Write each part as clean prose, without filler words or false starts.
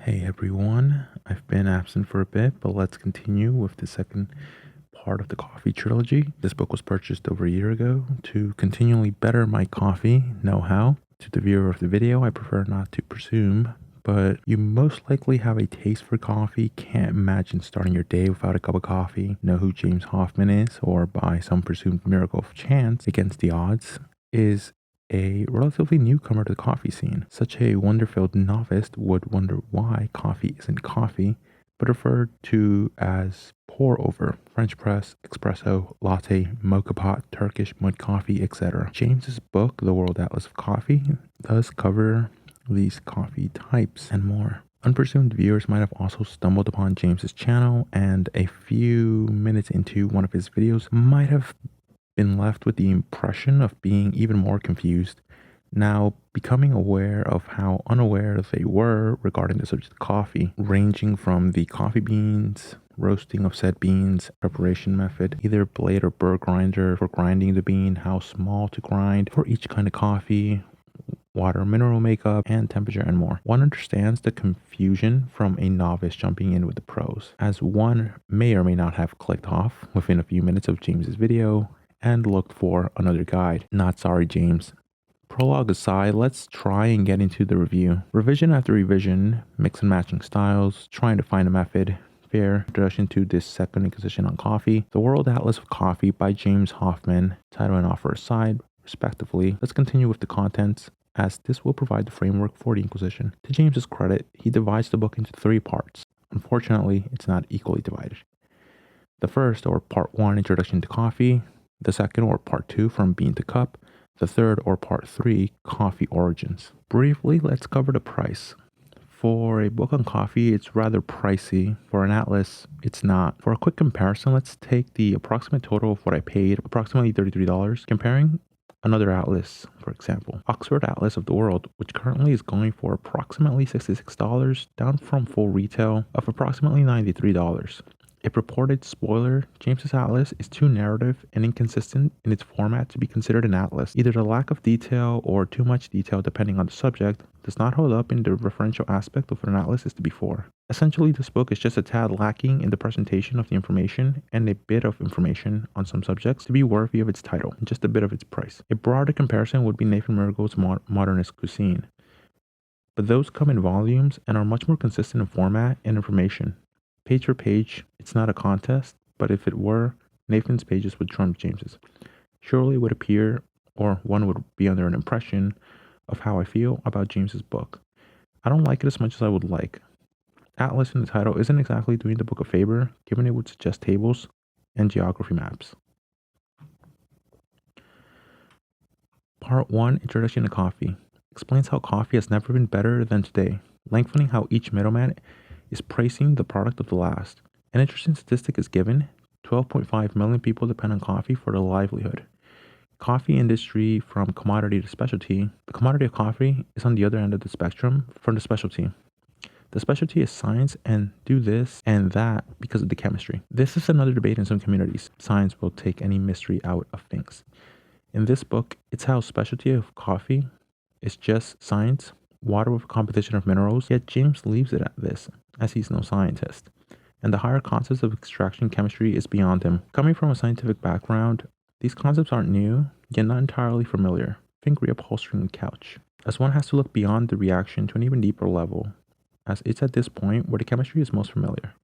Hey everyone, I've been absent for a bit, but let's continue with the second part of the coffee trilogy. This book was purchased over a year ago to continually better my coffee know-how. To the viewer of the video, I prefer not to presume, but you most likely have a taste for coffee, can't imagine starting your day without a cup of coffee, know who James Hoffman is, or by some presumed miracle of chance against the odds, is a relatively newcomer to the coffee scene. Such a wonder-filled novice would wonder why coffee isn't coffee, but referred to as pour-over, French press, espresso, latte, mocha pot, Turkish mud coffee, etc. James's book, The World Atlas of Coffee, does cover these coffee types and more. Unpresumed viewers might have also stumbled upon James's channel, and a few minutes into one of his videos might have been left with the impression of being even more confused, now becoming aware of how unaware they were regarding the subject of coffee, ranging from the coffee beans, roasting of said beans, preparation method, either blade or burr grinder for grinding the bean, how small to grind for each kind of coffee, water mineral makeup, and temperature, and more. One understands the confusion from a novice jumping in with the pros, as one may or may not have clicked off within a few minutes of James's video and looked for another guide. Not sorry, James. Prologue aside, let's try and get into the review. Revision after revision, mix and matching styles, trying to find a method. Fair introduction to this second inquisition on coffee. The World Atlas of Coffee by James Hoffman, title and offer aside, respectively. Let's continue with the contents, as this will provide the framework for the inquisition. To James's credit, he divides the book into 3 parts. Unfortunately, it's not equally divided. The first, or part 1, introduction to coffee. The second, or part 2, from bean to cup. The third, or part 3, coffee origins. Briefly, let's cover the price. For a book on coffee, it's rather pricey. For an atlas, it's not. For a quick comparison, let's take the approximate total of what I paid, approximately $33, comparing another atlas, for example, Oxford Atlas of the World, which currently is going for approximately $66, down from full retail of approximately $93. A purported spoiler, James's atlas is too narrative and inconsistent in its format to be considered an atlas. Either the lack of detail or too much detail, depending on the subject, does not hold up in the referential aspect of what an atlas is to be for. Essentially, this book is just a tad lacking in the presentation of the information and a bit of information on some subjects to be worthy of its title and just a bit of its price. A broader comparison would be Nathan Mirago's Modernist Cuisine, but those come in volumes and are much more consistent in format and information. Page for page, it's not a contest, but if it were, Nathan's pages would trump James's. Surely it would appear, or one would be under an impression of how I feel about James's book. I don't like it as much as I would like. Atlas in the title isn't exactly doing the book a favor, given it would suggest tables and geography maps. Part 1, Introduction to Coffee, explains how coffee has never been better than today, lengthening how each middleman is praising the product of the last. An interesting statistic is given: 12.5 million people depend on coffee for their livelihood. Coffee industry from commodity to specialty. The commodity of coffee is on the other end of the spectrum from the specialty. The specialty is science and do this and that because of the chemistry. This is another debate in some communities. Science will take any mystery out of things. In this book, it's how specialty of coffee is just science, water with a composition of minerals, yet James leaves it at this, as he's no scientist, and the higher concepts of extraction chemistry is beyond him. Coming from a scientific background, these concepts aren't new, yet not entirely familiar. Think reupholstering a couch, as one has to look beyond the reaction to an even deeper level, as it's at this point where the chemistry is most familiar.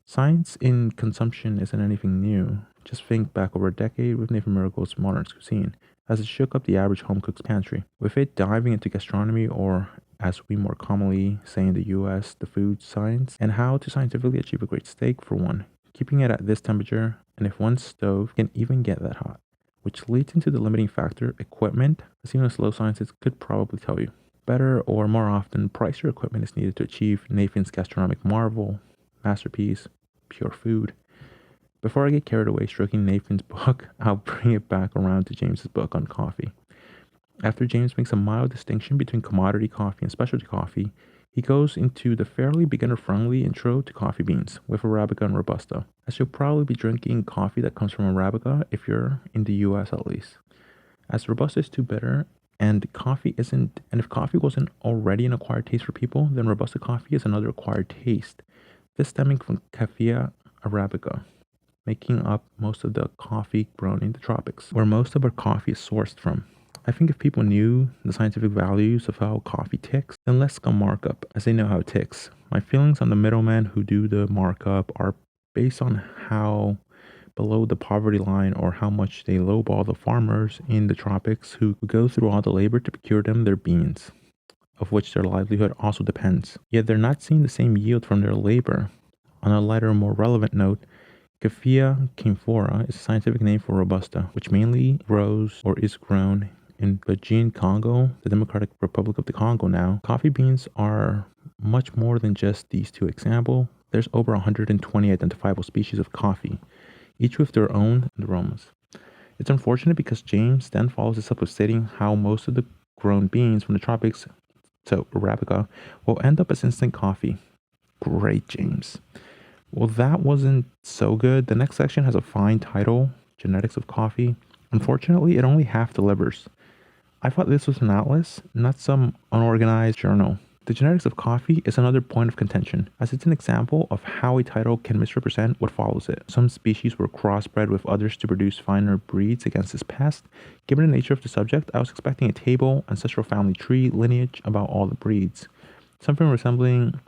Science in consumption isn't anything new. Just think back over a decade with Nathan Mirago's Modernist Cuisine, as it shook up the average home cook's pantry, with it diving into gastronomy, or as we more commonly say in the US, the food science, and how to scientifically achieve a great steak for one, keeping it at this temperature, and if one's stove can even get that hot, which leads into the limiting factor, equipment, as even a slow scientist could probably tell you. Better or more often, pricier equipment is needed to achieve Nathan's gastronomic marvel, masterpiece, pure food. Before I get carried away stroking Nathan's book, I'll bring it back around to James's book on coffee. After James makes a mild distinction between commodity coffee and specialty coffee, he goes into the fairly beginner-friendly intro to coffee beans with Arabica and Robusta, as you'll probably be drinking coffee that comes from Arabica if you're in the US at least. As Robusta is too bitter And if coffee wasn't already an acquired taste for people, then Robusta coffee is another acquired taste. This stemming from Caffea arabica, making up most of the coffee grown in the tropics, where most of our coffee is sourced from. I think if people knew the scientific values of how coffee ticks, then less scum markup, as they know how it ticks. My feelings on the middlemen who do the markup are based on how below the poverty line or how much they lowball the farmers in the tropics who go through all the labor to procure them their beans, of which their livelihood also depends. Yet they're not seeing the same yield from their labor. On a lighter, more relevant note, Caffea camphora is a scientific name for Robusta, which mainly grows or is grown in Beijing, Congo, the Democratic Republic of the Congo now. Coffee beans are much more than just these two examples. There's over 120 identifiable species of coffee, each with their own aromas. It's unfortunate because James then follows this up with stating how most of the grown beans from the tropics, so Arabica, will end up as instant coffee. Great, James. Well, that wasn't so good. The next section has a fine title, Genetics of Coffee. Unfortunately, it only half delivers. I thought this was an atlas, not some unorganized journal. The genetics of coffee is another point of contention, as it's an example of how a title can misrepresent what follows it. Some species were crossbred with others to produce finer breeds against this pest. Given the nature of the subject, I was expecting a table, ancestral family tree, lineage about all the breeds. Something resembling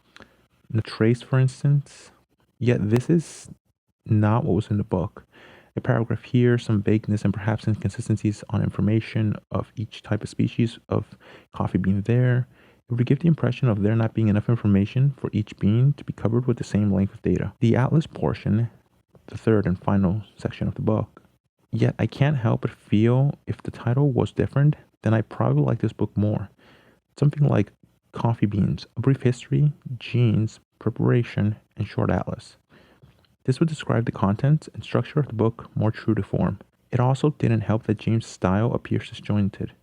the trace, for instance. Yet this is not what was in the book. A paragraph here, some vagueness and perhaps inconsistencies on information of each type of species of coffee bean there. It would give the impression of there not being enough information for each bean to be covered with the same length of data. The atlas portion, the third and final section of the book. Yet I can't help but feel if the title was different, then I probably like this book more. Something like Coffee Beans, A Brief History, Genes, Preparation, and Short Atlas. This would describe the contents and structure of the book more true to form. It also didn't help that James' style appears disjointed,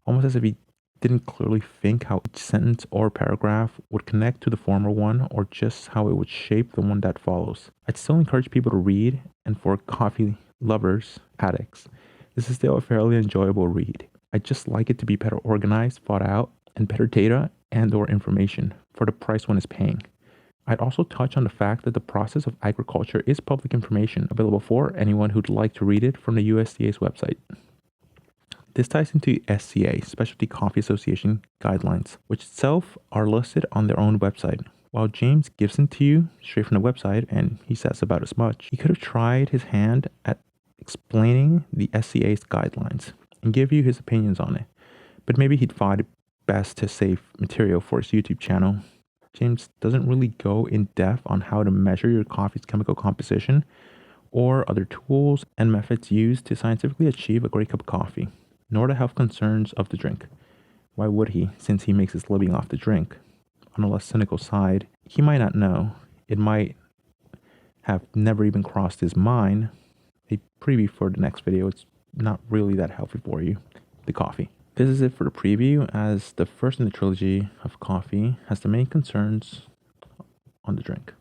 almost as if he didn't clearly think how each sentence or paragraph would connect to the former one or just how it would shape the one that follows. I'd still encourage people to read, and for coffee lovers, addicts, this is still a fairly enjoyable read. I'd just like it to be better organized, thought out, and better data and or information for the price one is paying. I'd also touch on the fact that the process of agriculture is public information available for anyone who'd like to read it from the USDA's website. This ties into SCA, Specialty Coffee Association Guidelines, which itself are listed on their own website. While James gives them to you straight from the website, and he says about as much, he could have tried his hand at explaining the SCA's guidelines and give you his opinions on it. But maybe he'd find it best to save material for his YouTube channel. James doesn't really go in depth on how to measure your coffee's chemical composition or other tools and methods used to scientifically achieve a great cup of coffee, nor the health concerns of the drink. Why would he, since he makes his living off the drink? On a less cynical side, he might not know. It might have never even crossed his mind. A preview for the next video, it's not really that healthy for you, the coffee. This is it for the preview, as the first in the trilogy of coffee has the main concerns on the drink.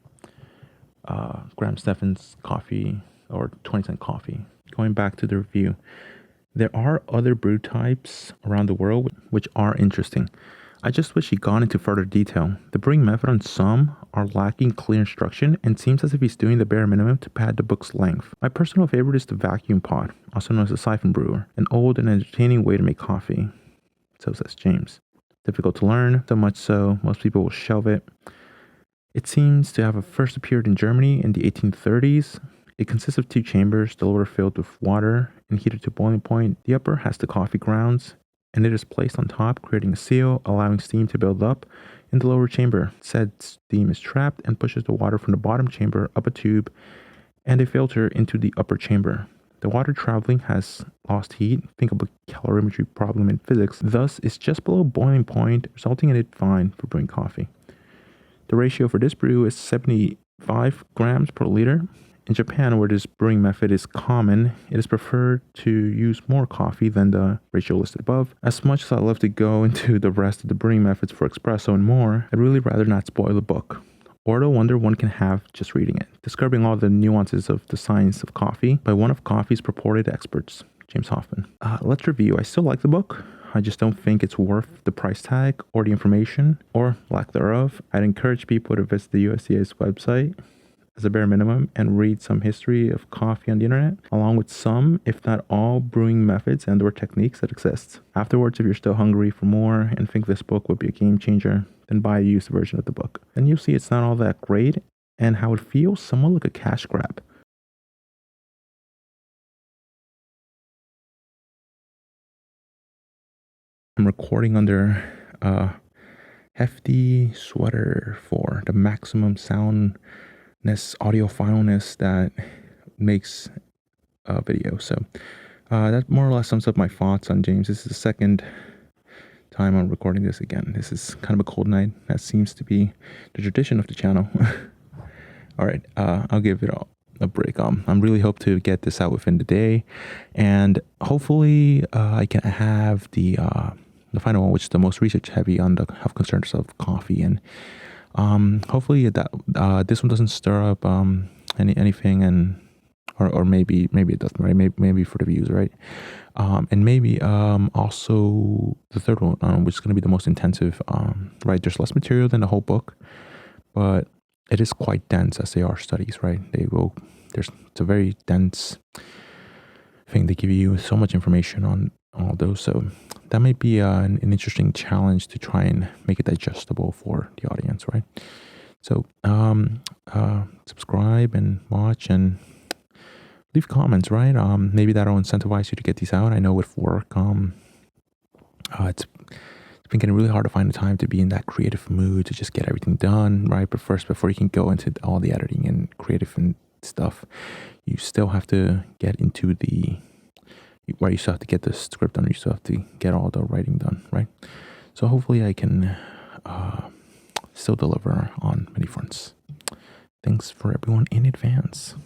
Graham Stephan's coffee, or 20-cent coffee. Going back to the review, there are other brew types around the world which are interesting. I just wish he'd gone into further detail. The brewing method on some are lacking clear instruction and seems as if he's doing the bare minimum to pad the book's length. My personal favorite is the vacuum pot, also known as a siphon brewer, an old and entertaining way to make coffee. So says James. Difficult to learn, so much so most people will shelve it. It seems to have first appeared in Germany in the 1830s. It consists of two chambers, the lower filled with water and heated to boiling point. The upper has the coffee grounds, and it is placed on top, creating a seal, allowing steam to build up in the lower chamber. Said steam is trapped and pushes the water from the bottom chamber up a tube and a filter into the upper chamber. The water traveling has lost heat. Think of a calorimetry problem in physics. Thus, it's just below boiling point, resulting in it fine for brewing coffee. The ratio for this brew is 75 grams per liter. In Japan, where this brewing method is common, it is preferred to use more coffee than the ratio listed above. As much as I love to go into the rest of the brewing methods for espresso and more, I'd really rather not spoil the book, or the wonder one can have just reading it. Describing all the nuances of the science of coffee by one of coffee's purported experts. James Hoffman. Let's review. I still like the book. I just don't think it's worth the price tag or the information or lack thereof. I'd encourage people to visit the USDA's website as a bare minimum and read some history of coffee on the internet, along with some, if not all, brewing methods and or techniques that exist. Afterwards, if you're still hungry for more and think this book would be a game changer, then buy a used version of the book. And you'll see it's not all that great and how it feels somewhat like a cash grab. I'm recording under a hefty sweater for the maximum soundness, audiophileness that makes a video. So that more or less sums up my thoughts on James. This is the second time I'm recording this again. This is kind of a cold night. That seems to be the tradition of the channel. All right, I'll give it a break. I really hope to get this out within the day, and hopefully I can have the final one, which is the most research heavy on the health concerns of coffee, and hopefully that this one doesn't stir up anything, and or maybe it doesn't, right? Maybe for the views, right? And maybe also the third one, which is going to be the most intensive, right? There's less material than the whole book, but it is quite dense, as they are studies, right? It's a very dense thing. They give you so much information on all those, so that might be an interesting challenge to try and make it digestible for the audience, right? So subscribe and watch and leave comments, right? Maybe that'll incentivize you to get these out. I know with work, it's been getting really hard to find the time to be in that creative mood to just get everything done, right? But first, before you can go into all the editing and creative and stuff, you still have to get into where you still have to get the script done. You still have to get all the writing done, right? So hopefully I can still deliver on many fronts. Thanks for everyone in advance.